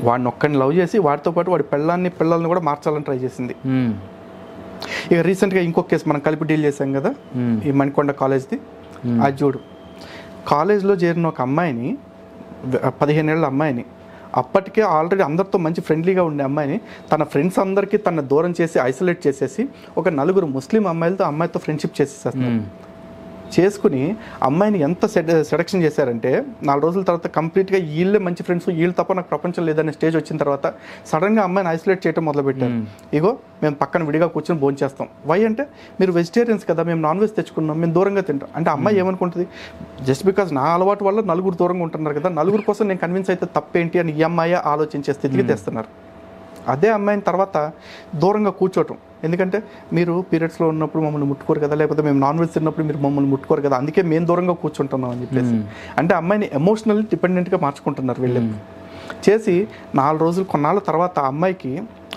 వాడిని ఒక్కడిని లవ్ చేసి వాడితో పాటు వాడి పిల్లల్ని కూడా మార్చాలని ట్రై చేసింది. ఇక రీసెంట్గా ఇంకొక కేసు మనం కలిపి డీల్ చేసాం కదా, ఈ మణికొండ కాలేజ్ది. అది చూడు, కాలేజ్లో చేరిన ఒక అమ్మాయిని, 15 ఏళ్ళ అమ్మాయిని, అప్పటికే ఆల్రెడీ అందరితో మంచి ఫ్రెండ్లీగా ఉండే అమ్మాయిని తన ఫ్రెండ్స్ అందరికీ తన దూరం చేసి ఐసోలేట్ చేసేసి ఒక 4 ముస్లిం అమ్మాయితో ఫ్రెండ్షిప్ చేసేస్తారు. చేసుకుని అమ్మాయిని ఎంత సెడక్షన్ చేశారంటే 4 రోజుల తర్వాత కంప్లీట్గా వీళ్ళే మంచి ఫ్రెండ్స్, వీళ్ళు తప్ప నాకు ప్రపంచం లేదనే స్టేజ్ వచ్చిన తర్వాత సడన్గా అమ్మాయిని ఐసోలేట్ చేయడం మొదలుపెట్టారు. ఇగో మేము పక్కన విడిగా కూర్చొని భోజనం చేస్తాం. వై అంటే మీరు వెజిటేరియన్స్ కదా, మేము నాన్ వెజ్ తెచ్చుకున్నాం, మేము దూరంగా తింటాం అంటే అమ్మాయి ఏమనుకుంటుంది, జస్ట్ బికాజ్ నా అలవాటు వల్ల 4 దూరంగా ఉంటున్నారు కదా, 4 కోసం నేను కన్విన్స్ అయితే తప్పేంటి అని ఈ అమ్మాయి ఆలోచించే స్థితికి తెస్తున్నారు. అదే అమ్మాయిని తర్వాత దూరంగా కూర్చోవటం, ఎందుకంటే మీరు పీరియడ్స్లో ఉన్నప్పుడు మమ్మల్ని ముట్టుకోరు కదా, లేకపోతే మేము నాన్ వెజ్ తిన్నప్పుడు మీరు మమ్మల్ని ముట్టుకోరు కదా, అందుకే మేము దూరంగా కూర్చుంటున్నాం అని చెప్పేసి అంటే అమ్మాయిని ఎమోషనల్లీ డిపెండెంట్గా మార్చుకుంటున్నారు వీళ్ళు. చేసి 4 రోజులు కొన్నాళ్ళ తర్వాత ఆ అమ్మాయికి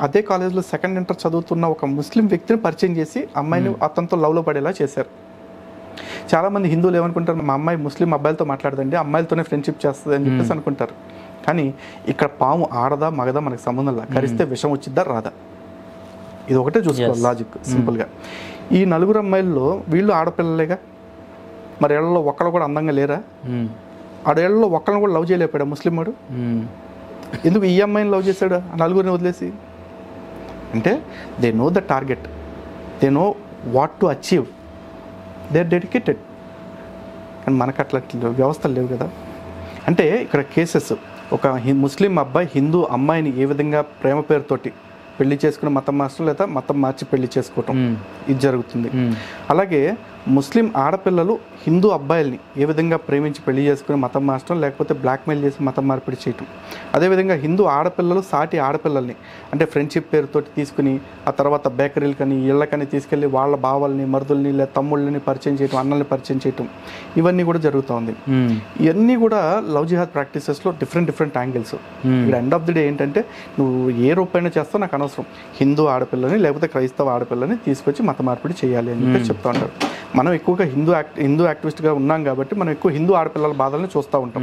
అదే కాలేజ్లో సెకండ్ ఇంటర్ చదువుతున్న ఒక ముస్లిం వ్యక్తిని పరిచయం చేసి అమ్మాయిని అతనితో లవ్లో పడేలా చేశారు. చాలామంది హిందువులు ఏమనుకుంటారు, మా అమ్మాయి ముస్లిం అబ్బాయిలతో మాట్లాడదండి, అమ్మాయిలతోనే ఫ్రెండ్షిప్ చేస్తుంది అని చెప్పేసి అనుకుంటారు. కానీ ఇక్కడ పాము ఆడదా మగదా మనకు సంబంధం లేదు, కరిస్తే విషం వచ్చిద్దా రాదా, ఇది ఒకటే చూసుకోవాలి లాజిక్ సింపుల్గా. ఈ 4 అమ్మాయిల్లో వీళ్ళు ఆడపిల్లలేగా, మరి ఏళ్లలో ఒక్కళ్ళు కూడా అందంగా లేరా? ఆడేళ్లలో ఒక్కళ్ళని కూడా లవ్ చేయలేపాడు ముస్లిం వాడు. ఎందుకు ఈ అమ్మాయిని లవ్ చేశాడు ఆ 4 వదిలేసి? అంటే they know the target, they know what to achieve, they are dedicated. కానీ మనకు అట్లాంటి వ్యవస్థలు లేవు కదా. అంటే ఇక్కడ కేసెస్, ఒక ముస్లిం అబ్బాయి హిందూ అమ్మాయిని ఏ విధంగా ప్రేమ పేరుతోటి పెళ్లి చేసుకుని మతం మార్చడం, లేదా మతం మార్చి పెళ్లి చేసుకోవటం, ఇది జరుగుతుంది. అలాగే ముస్లిం ఆడపిల్లలు హిందూ అబ్బాయిల్ని ఏ విధంగా ప్రేమించి పెళ్లి చేసుకుని మతం మార్చడం, లేకపోతే బ్లాక్మెయిల్ చేసి మతం మార్పిడి చేయటం. అదేవిధంగా హిందూ ఆడపిల్లలు సాటి ఆడపిల్లల్ని అంటే ఫ్రెండ్షిప్ పేరుతోటి తీసుకుని ఆ తర్వాత బేకరీలకని ఇళ్ళకని తీసుకెళ్ళి వాళ్ళ బావల్ని, మరుదుల్ని, లేదా తమ్ముళ్ళని పరిచయం చేయటం, అన్నల్ని పరిచయం చేయటం, ఇవన్నీ కూడా జరుగుతూ ఉంది. ఇవన్నీ కూడా లవ్ జిహాద్ ప్రాక్టీసెస్లో డిఫరెంట్ యాంగిల్స్. ఇక్కడ ఎండ్ ఆఫ్ ది డే ఏంటంటే నువ్వు ఏ రూపాయన చేస్తావు నాకు అనవసరం, హిందూ ఆడపిల్లని లేకపోతే క్రైస్తవ ఆడపిల్లని తీసుకొచ్చి మత మార్పిడి చేయాలి అని చెప్పి చెప్తా ఉంటారు. మనం ఎక్కువగా హిందూ యాక్టివిస్ట్గా ఉన్నాం కాబట్టి మనం ఎక్కువ హిందూ ఆడపిల్లల బాధల్ని చూస్తూ ఉంటాం.